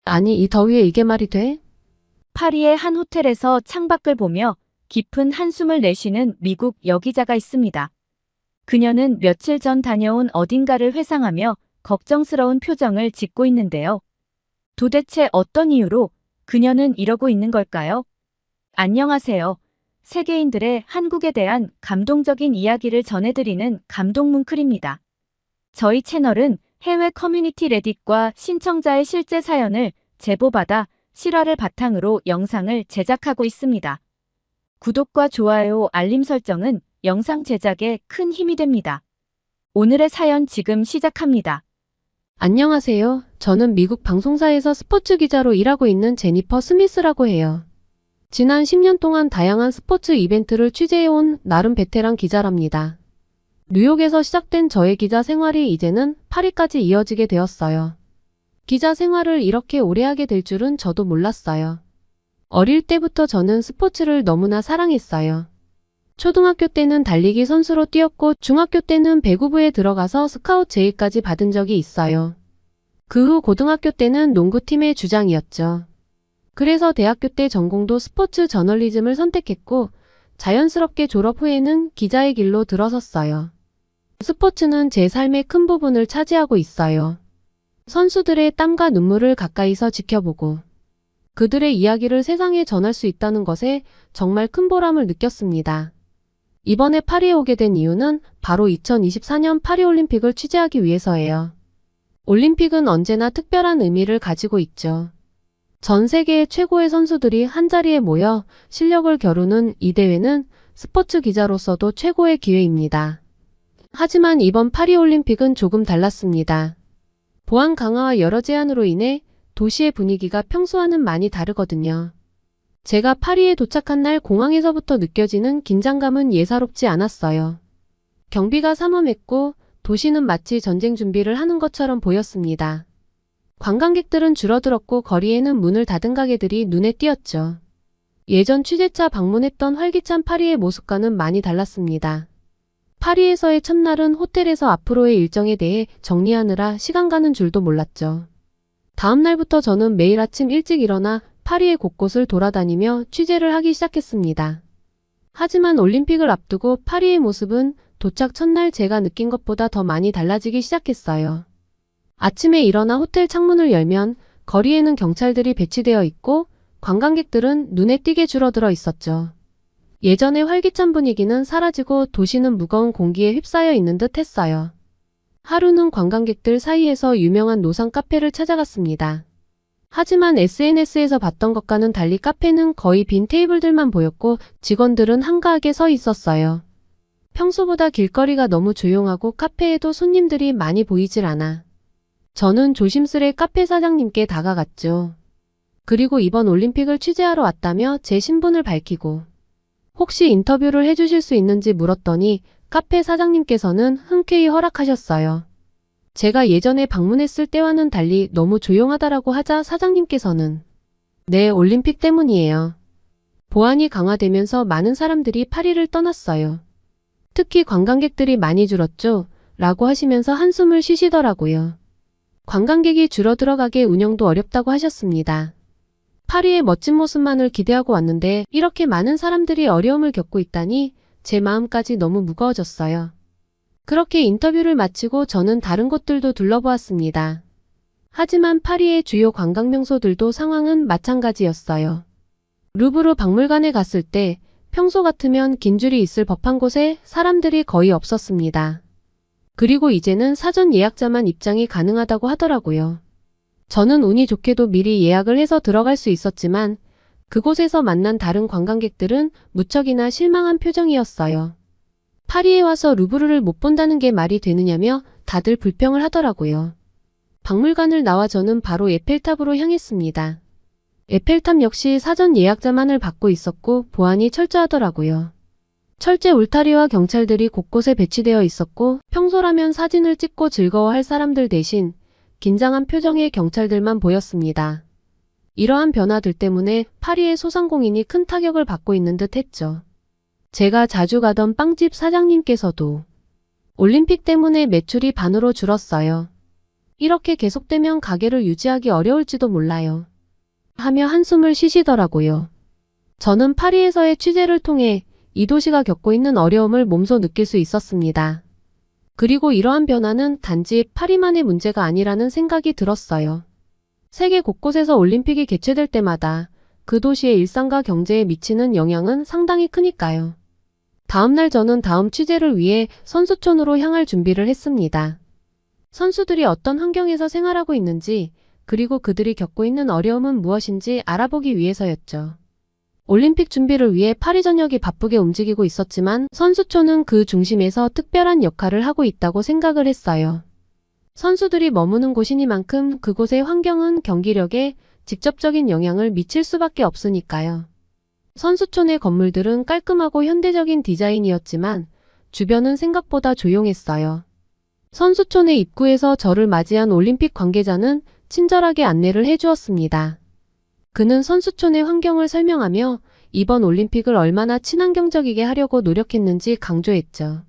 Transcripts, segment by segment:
아니, 이 더위에 이게 말이 돼? 파리의 한 호텔에서 창밖을 보며 깊은 한숨을 내쉬는 미국 여기자가 있습니다. 그녀는 며칠 전 다녀온 어딘가를 회상하며 걱정스러운 표정을 짓고 있는데요. 도대체 어떤 이유로 그녀는 이러고 있는 걸까요? 안녕하세요. 세계인들의 한국에 대한 감동적인 이야기를 전해드리는 감동뭉클입니다. 저희 채널은 해외 커뮤니티 레딧과 신청자의 실제 사연을 제보받아 실화를 바탕으로 영상을 제작하고 있습니다. 구독과 좋아요, 알림 설정은 영상 제작에 큰 힘이 됩니다. 오늘의 사연 지금 시작합니다. 안녕하세요. 저는 미국 방송사에서 스포츠 기자로 일하고 있는 제니퍼 스미스라고 해요. 지난 10년 동안 다양한 스포츠 이벤트를 취재해온 나름 베테랑 기자랍니다. 뉴욕에서 시작된 저의 기자 생활이 이제는 파리까지 이어지게 되었어요. 기자 생활을 이렇게 오래 하게 될 줄은 저도 몰랐어요. 어릴 때부터 저는 스포츠를 너무나 사랑했어요. 초등학교 때는 달리기 선수로 뛰었고 중학교 때는 배구부에 들어가서 스카웃 제의까지 받은 적이 있어요. 그 후 고등학교 때는 농구팀의 주장이었죠. 그래서 대학교 때 전공도 스포츠 저널리즘을 선택했고 자연스럽게 졸업 후에는 기자의 길로 들어섰어요. 스포츠는 제 삶의 큰 부분을 차지하고 있어요. 선수들의 땀과 눈물을 가까이서 지켜보고 그들의 이야기를 세상에 전할 수 있다는 것에 정말 큰 보람을 느꼈습니다. 이번에 파리에 오게 된 이유는 바로 2024년 파리올림픽을 취재하기 위해서예요. 올림픽은 언제나 특별한 의미를 가지고 있죠. 전 세계의 최고의 선수들이 한자리에 모여 실력을 겨루는 이 대회는 스포츠 기자로서도 최고의 기회입니다. 하지만 이번 파리올림픽은 조금 달랐습니다. 보안 강화와 여러 제한으로 인해 도시의 분위기가 평소와는 많이 다르거든요. 제가 파리에 도착한 날 공항에서부터 느껴지는 긴장감은 예사롭지 않았어요. 경비가 삼엄했고 도시는 마치 전쟁 준비를 하는 것처럼 보였습니다. 관광객들은 줄어들었고 거리에는 문을 닫은 가게들이 눈에 띄었죠. 예전 취재차 방문했던 활기찬 파리의 모습과는 많이 달랐습니다. 파리에서의 첫날은 호텔에서 앞으로의 일정에 대해 정리하느라 시간 가는 줄도 몰랐죠. 다음 날부터 저는 매일 아침 일찍 일어나 파리의 곳곳을 돌아다니며 취재를 하기 시작했습니다. 하지만 올림픽을 앞두고 파리의 모습은 도착 첫날 제가 느낀 것보다 더 많이 달라지기 시작했어요. 아침에 일어나 호텔 창문을 열면 거리에는 경찰들이 배치되어 있고 관광객들은 눈에 띄게 줄어들어 있었죠. 예전의 활기찬 분위기는 사라지고 도시는 무거운 공기에 휩싸여 있는 듯 했어요. 하루는 관광객들 사이에서 유명한 노상 카페를 찾아갔습니다. 하지만 SNS에서 봤던 것과는 달리 카페는 거의 빈 테이블들만 보였고 직원들은 한가하게 서 있었어요. 평소보다 길거리가 너무 조용하고 카페에도 손님들이 많이 보이질 않아. 저는 조심스레 카페 사장님께 다가갔죠. 그리고 이번 올림픽을 취재하러 왔다며 제 신분을 밝히고 혹시 인터뷰를 해주실 수 있는지 물었더니 카페 사장님께서는 흔쾌히 허락하셨어요. 제가 예전에 방문했을 때와는 달리 너무 조용하다라고 하자 사장님께서는 네, 올림픽 때문이에요. 보안이 강화되면서 많은 사람들이 파리를 떠났어요. 특히 관광객들이 많이 줄었죠. 라고 하시면서 한숨을 쉬시더라고요. 관광객이 줄어들어가게 운영도 어렵다고 하셨습니다. 파리의 멋진 모습만을 기대하고 왔는데 이렇게 많은 사람들이 어려움을 겪고 있다니 제 마음까지 너무 무거워졌어요. 그렇게 인터뷰를 마치고 저는 다른 곳들도 둘러보았습니다. 하지만 파리의 주요 관광 명소들도 상황은 마찬가지였어요. 루브르 박물관에 갔을 때 평소 같으면 긴 줄이 있을 법한 곳에 사람들이 거의 없었습니다. 그리고 이제는 사전 예약자만 입장이 가능하다고 하더라고요. 저는 운이 좋게도 미리 예약을 해서 들어갈 수 있었지만 그곳에서 만난 다른 관광객들은 무척이나 실망한 표정이었어요. 파리에 와서 루브르를 못 본다는 게 말이 되느냐며 다들 불평을 하더라고요. 박물관을 나와 저는 바로 에펠탑으로 향했습니다. 에펠탑 역시 사전 예약자만을 받고 있었고 보안이 철저하더라고요. 철제 울타리와 경찰들이 곳곳에 배치되어 있었고 평소라면 사진을 찍고 즐거워할 사람들 대신 긴장한 표정의 경찰들만 보였습니다. 이러한 변화들 때문에 파리의 소상공인이 큰 타격을 받고 있는 듯 했죠. 제가 자주 가던 빵집 사장님께서도 올림픽 때문에 매출이 반으로 줄었어요. 이렇게 계속되면 가게를 유지하기 어려울지도 몰라요. 하며 한숨을 쉬시더라고요. 저는 파리에서의 취재를 통해 이 도시가 겪고 있는 어려움을 몸소 느낄 수 있었습니다. 그리고 이러한 변화는 단지 파리만의 문제가 아니라는 생각이 들었어요. 세계 곳곳에서 올림픽이 개최될 때마다 그 도시의 일상과 경제에 미치는 영향은 상당히 크니까요. 다음날 저는 다음 취재를 위해 선수촌으로 향할 준비를 했습니다. 선수들이 어떤 환경에서 생활하고 있는지, 그리고 그들이 겪고 있는 어려움은 무엇인지 알아보기 위해서였죠. 올림픽 준비를 위해 파리 전역이 바쁘게 움직이고 있었지만 선수촌은 그 중심에서 특별한 역할을 하고 있다고 생각을 했어요. 선수들이 머무는 곳이니만큼 그곳의 환경은 경기력에 직접적인 영향을 미칠 수밖에 없으니까요. 선수촌의 건물들은 깔끔하고 현대적인 디자인이었지만 주변은 생각보다 조용했어요. 선수촌의 입구에서 저를 맞이한 올림픽 관계자는 친절하게 안내를 해주었습니다. 그는 선수촌의 환경을 설명하며 이번 올림픽을 얼마나 친환경적이게 하려고 노력했는지 강조했죠.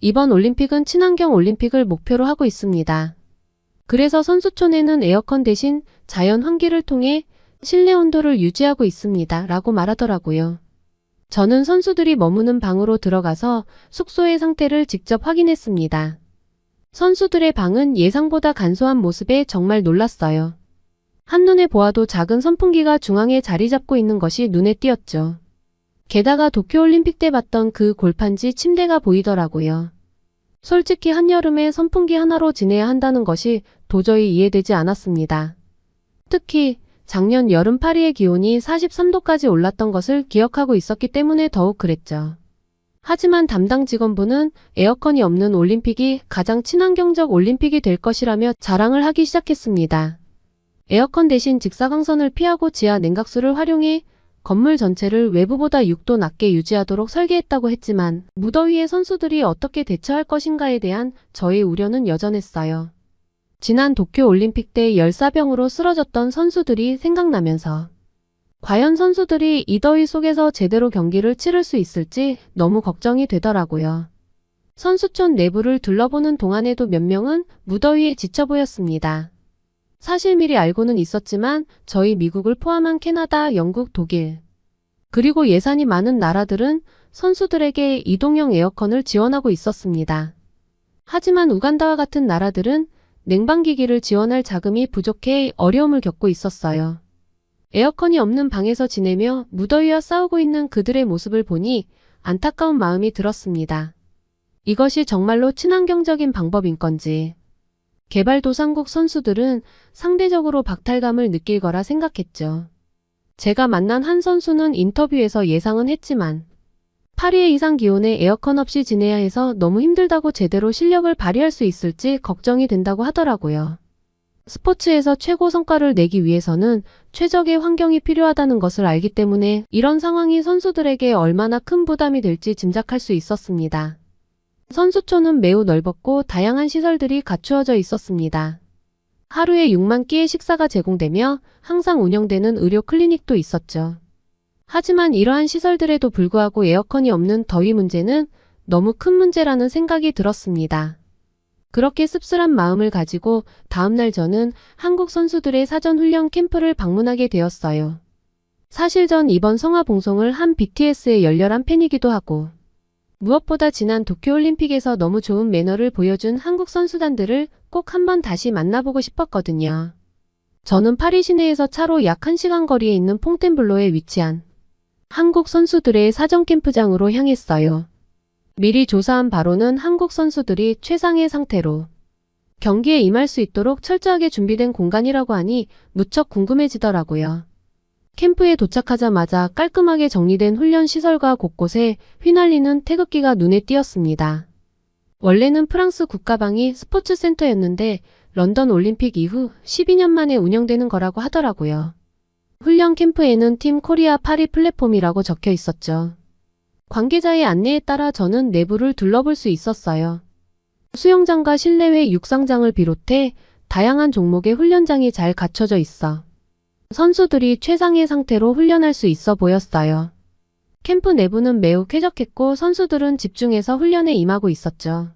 이번 올림픽은 친환경 올림픽을 목표로 하고 있습니다. 그래서 선수촌에는 에어컨 대신 자연 환기를 통해 실내 온도를 유지하고 있습니다. 라고 말하더라고요. 저는 선수들이 머무는 방으로 들어가서 숙소의 상태를 직접 확인했습니다. 선수들의 방은 예상보다 간소한 모습에 정말 놀랐어요. 한눈에 보아도 작은 선풍기가 중앙에 자리 잡고 있는 것이 눈에 띄었죠. 게다가 도쿄올림픽 때 봤던 그 골판지 침대가 보이더라고요. 솔직히 한여름에 선풍기 하나로 지내야 한다는 것이 도저히 이해되지 않았습니다. 특히 작년 여름 파리의 기온이 43도까지 올랐던 것을 기억하고 있었기 때문에 더욱 그랬죠. 하지만 담당 직원분은 에어컨이 없는 올림픽이 가장 친환경적 올림픽이 될 것이라며 자랑을 하기 시작했습니다. 에어컨 대신 직사광선을 피하고 지하 냉각수를 활용해 건물 전체를 외부보다 6도 낮게 유지하도록 설계했다고 했지만 무더위에 선수들이 어떻게 대처할 것인가에 대한 저의 우려는 여전했어요. 지난 도쿄올림픽 때 열사병으로 쓰러졌던 선수들이 생각나면서 과연 선수들이 이 더위 속에서 제대로 경기를 치를 수 있을지 너무 걱정이 되더라고요. 선수촌 내부를 둘러보는 동안에도 몇 명은 무더위에 지쳐 보였습니다. 사실 미리 알고는 있었지만 저희 미국을 포함한 캐나다, 영국, 독일, 그리고 예산이 많은 나라들은 선수들에게 이동형 에어컨을 지원하고 있었습니다. 하지만 우간다와 같은 나라들은 냉방기기를 지원할 자금이 부족해 어려움을 겪고 있었어요. 에어컨이 없는 방에서 지내며 무더위와 싸우고 있는 그들의 모습을 보니 안타까운 마음이 들었습니다. 이것이 정말로 친환경적인 방법인 건지. 개발도상국 선수들은 상대적으로 박탈감을 느낄 거라 생각했죠. 제가 만난 한 선수는 인터뷰에서 예상은 했지만 파리의 이상 기온에 에어컨 없이 지내야 해서 너무 힘들다고 제대로 실력을 발휘할 수 있을지 걱정이 된다고 하더라고요. 스포츠에서 최고 성과를 내기 위해서는 최적의 환경이 필요하다는 것을 알기 때문에 이런 상황이 선수들에게 얼마나 큰 부담이 될지 짐작할 수 있었습니다. 선수촌은 매우 넓었고 다양한 시설들이 갖추어져 있었습니다. 하루에 6만 끼의 식사가 제공되며 항상 운영되는 의료 클리닉도 있었죠. 하지만 이러한 시설들에도 불구하고 에어컨이 없는 더위 문제는 너무 큰 문제라는 생각이 들었습니다. 그렇게 씁쓸한 마음을 가지고 다음날 저는 한국 선수들의 사전 훈련 캠프를 방문하게 되었어요. 사실 전 이번 성화 봉송을 한 BTS의 열렬한 팬이기도 하고 무엇보다 지난 도쿄올림픽에서 너무 좋은 매너를 보여준 한국 선수단들을 꼭 한번 다시 만나보고 싶었거든요. 저는 파리 시내에서 차로 약 1시간 거리에 있는 퐁텐블로에 위치한 한국 선수들의 사전 캠프장으로 향했어요. 미리 조사한 바로는 한국 선수들이 최상의 상태로 경기에 임할 수 있도록 철저하게 준비된 공간이라고 하니 무척 궁금해지더라고요. 캠프에 도착하자마자 깔끔하게 정리된 훈련 시설과 곳곳에 휘날리는 태극기가 눈에 띄었습니다. 원래는 프랑스 국가방이 스포츠 센터였는데 런던 올림픽 이후 12년 만에 운영되는 거라고 하더라고요. 훈련 캠프에는 팀 코리아 파리 플랫폼이라고 적혀 있었죠. 관계자의 안내에 따라 저는 내부를 둘러볼 수 있었어요. 수영장과 실내외 육상장을 비롯해 다양한 종목의 훈련장이 잘 갖춰져 있어 선수들이 최상의 상태로 훈련할 수 있어 보였어요. 캠프 내부는 매우 쾌적했고 선수들은 집중해서 훈련에 임하고 있었죠.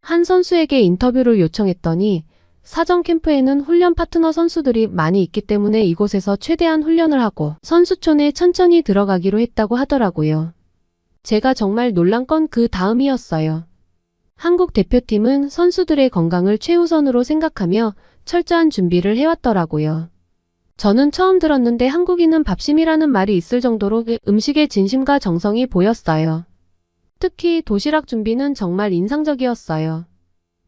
한 선수에게 인터뷰를 요청했더니 사전 캠프에는 훈련 파트너 선수들이 많이 있기 때문에 이곳에서 최대한 훈련을 하고 선수촌에 천천히 들어가기로 했다고 하더라고요. 제가 정말 놀란 건 그 다음이었어요. 한국 대표팀은 선수들의 건강을 최우선으로 생각하며 철저한 준비를 해왔더라고요. 저는 처음 들었는데 한국인은 밥심이라는 말이 있을 정도로 음식에 진심과 정성이 보였어요. 특히 도시락 준비는 정말 인상적이었어요.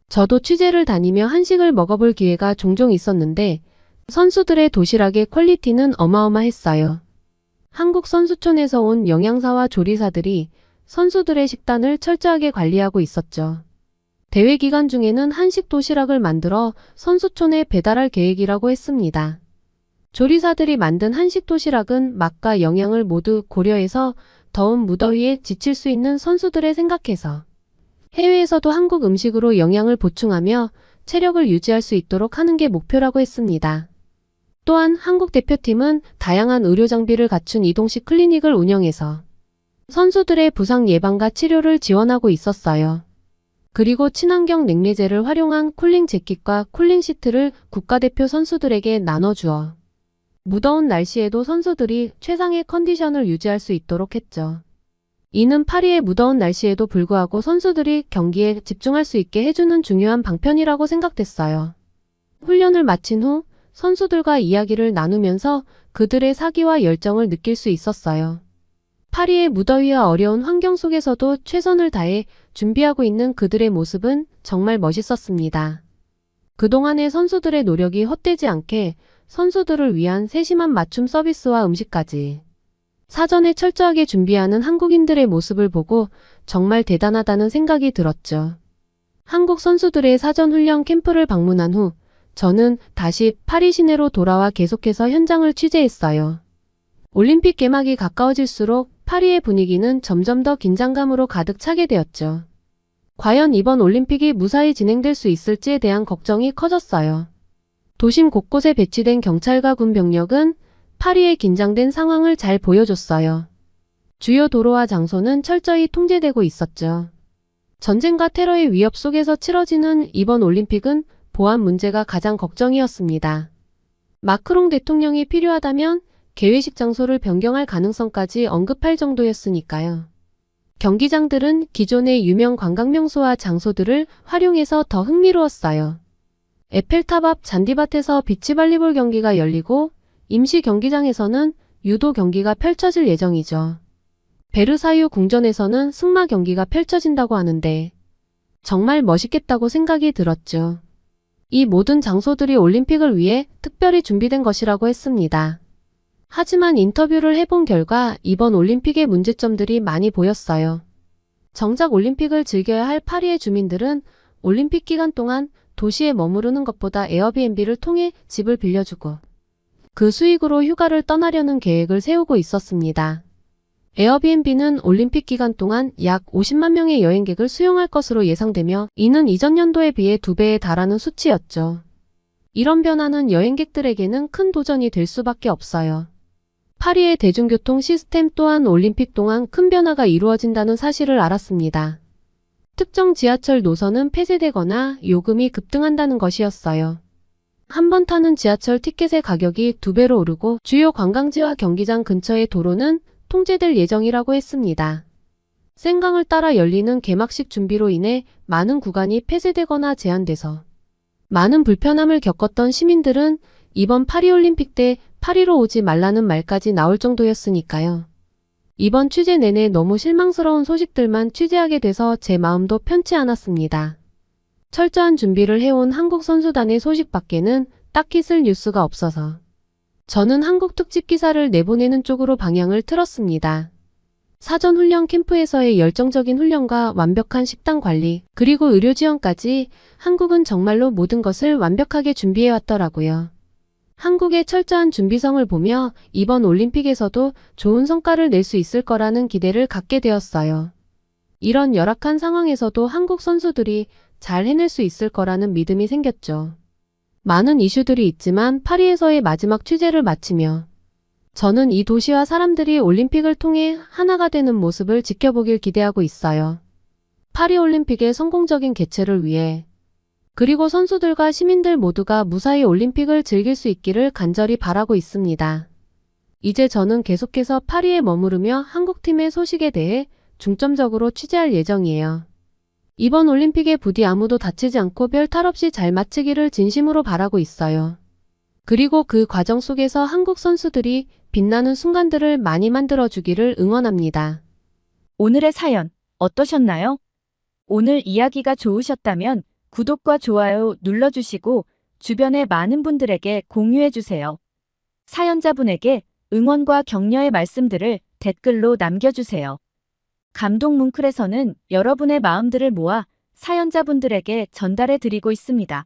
저도 취재를 다니며 한식을 먹어볼 기회가 종종 있었는데 선수들의 도시락의 퀄리티는 어마어마했어요. 한국 선수촌에서 온 영양사와 조리사들이 선수들의 식단을 철저하게 관리하고 있었죠. 대회 기간 중에는 한식 도시락을 만들어 선수촌에 배달할 계획이라고 했습니다. 조리사들이 만든 한식 도시락은 맛과 영양을 모두 고려해서 더운 무더위에 지칠 수 있는 선수들을 생각해서 해외에서도 한국 음식으로 영양을 보충하며 체력을 유지할 수 있도록 하는 게 목표라고 했습니다. 또한 한국 대표팀은 다양한 의료 장비를 갖춘 이동식 클리닉을 운영해서 선수들의 부상 예방과 치료를 지원하고 있었어요. 그리고 친환경 냉매제를 활용한 쿨링 재킷과 쿨링 시트를 국가대표 선수들에게 나눠주어 무더운 날씨에도 선수들이 최상의 컨디션을 유지할 수 있도록 했죠. 이는 파리의 무더운 날씨에도 불구하고 선수들이 경기에 집중할 수 있게 해주는 중요한 방편이라고 생각됐어요. 훈련을 마친 후 선수들과 이야기를 나누면서 그들의 사기와 열정을 느낄 수 있었어요. 파리의 무더위와 어려운 환경 속에서도 최선을 다해 준비하고 있는 그들의 모습은 정말 멋있었습니다. 그동안의 선수들의 노력이 헛되지 않게 선수들을 위한 세심한 맞춤 서비스와 음식까지 사전에 철저하게 준비하는 한국인들의 모습을 보고 정말 대단하다는 생각이 들었죠. 한국 선수들의 사전 훈련 캠프를 방문한 후 저는 다시 파리 시내로 돌아와 계속해서 현장을 취재했어요. 올림픽 개막이 가까워질수록 파리의 분위기는 점점 더 긴장감으로 가득 차게 되었죠. 과연 이번 올림픽이 무사히 진행될 수 있을지에 대한 걱정이 커졌어요. 도심 곳곳에 배치된 경찰과 군 병력은 파리의 긴장된 상황을 잘 보여줬어요. 주요 도로와 장소는 철저히 통제되고 있었죠. 전쟁과 테러의 위협 속에서 치러지는 이번 올림픽은 보안 문제가 가장 걱정이었습니다. 마크롱 대통령이 필요하다면 개회식 장소를 변경할 가능성까지 언급할 정도였으니까요. 경기장들은 기존의 유명 관광명소와 장소들을 활용해서 더 흥미로웠어요. 에펠탑 앞 잔디밭에서 비치발리볼 경기가 열리고 임시 경기장에서는 유도 경기가 펼쳐질 예정이죠. 베르사유 궁전에서는 승마 경기가 펼쳐진다고 하는데 정말 멋있겠다고 생각이 들었죠. 이 모든 장소들이 올림픽을 위해 특별히 준비된 것이라고 했습니다. 하지만 인터뷰를 해본 결과 이번 올림픽의 문제점들이 많이 보였어요. 정작 올림픽을 즐겨야 할 파리의 주민들은 올림픽 기간 동안 도시에 머무르는 것보다 에어비앤비를 통해 집을 빌려주고 그 수익으로 휴가를 떠나려는 계획을 세우고 있었습니다. 에어비앤비는 올림픽 기간 동안 약 50만 명의 여행객을 수용할 것으로 예상되며 이는 이전 연도에 비해 2배에 달하는 수치였죠. 이런 변화는 여행객들에게는 큰 도전이 될 수밖에 없어요. 파리의 대중교통 시스템 또한 올림픽 동안 큰 변화가 이루어진다는 사실을 알았습니다. 특정 지하철 노선은 폐쇄되거나 요금이 급등한다는 것이었어요. 한 번 타는 지하철 티켓의 가격이 2배로 오르고 주요 관광지와 경기장 근처의 도로는 통제될 예정이라고 했습니다. 생강을 따라 열리는 개막식 준비로 인해 많은 구간이 폐쇄되거나 제한돼서 많은 불편함을 겪었던 시민들은 이번 파리올림픽 때 파리로 오지 말라는 말까지 나올 정도였으니까요. 이번 취재 내내 너무 실망스러운 소식들만 취재하게 돼서 제 마음도 편치 않았습니다. 철저한 준비를 해온 한국 선수단의 소식 밖에는 딱히 쓸 뉴스가 없어서 저는 한국 특집 기사를 내보내는 쪽으로 방향을 틀었습니다. 사전 훈련 캠프에서의 열정적인 훈련과 완벽한 식단 관리, 그리고 의료 지원까지 한국은 정말로 모든 것을 완벽하게 준비해왔더라고요. 한국의 철저한 준비성을 보며 이번 올림픽에서도 좋은 성과를 낼 수 있을 거라는 기대를 갖게 되었어요. 이런 열악한 상황에서도 한국 선수들이 잘 해낼 수 있을 거라는 믿음이 생겼죠. 많은 이슈들이 있지만 파리에서의 마지막 취재를 마치며 저는 이 도시와 사람들이 올림픽을 통해 하나가 되는 모습을 지켜보길 기대하고 있어요. 파리올림픽의 성공적인 개최를 위해 그리고 선수들과 시민들 모두가 무사히 올림픽을 즐길 수 있기를 간절히 바라고 있습니다. 이제 저는 계속해서 파리에 머무르며 한국팀의 소식에 대해 중점적으로 취재할 예정이에요. 이번 올림픽에 부디 아무도 다치지 않고 별 탈 없이 잘 마치기를 진심으로 바라고 있어요. 그리고 그 과정 속에서 한국 선수들이 빛나는 순간들을 많이 만들어주기를 응원합니다. 오늘의 사연 어떠셨나요? 오늘 이야기가 좋으셨다면 구독과 좋아요 눌러주시고 주변의 많은 분들에게 공유해주세요. 사연자분에게 응원과 격려의 말씀들을 댓글로 남겨주세요. 감동 뭉클에서는 여러분의 마음들을 모아 사연자분들에게 전달해드리고 있습니다.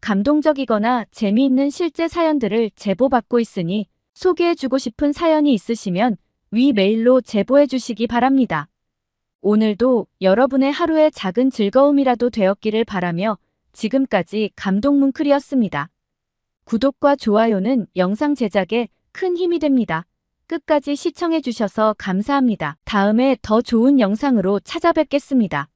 감동적이거나 재미있는 실제 사연들을 제보받고 있으니 소개해주고 싶은 사연이 있으시면 위 메일로 제보해주시기 바랍니다. 오늘도 여러분의 하루의 작은 즐거움이라도 되었기를 바라며 지금까지 감동 뭉클이었습니다. 구독과 좋아요는 영상 제작에 큰 힘이 됩니다. 끝까지 시청해주셔서 감사합니다. 다음에 더 좋은 영상으로 찾아뵙겠습니다.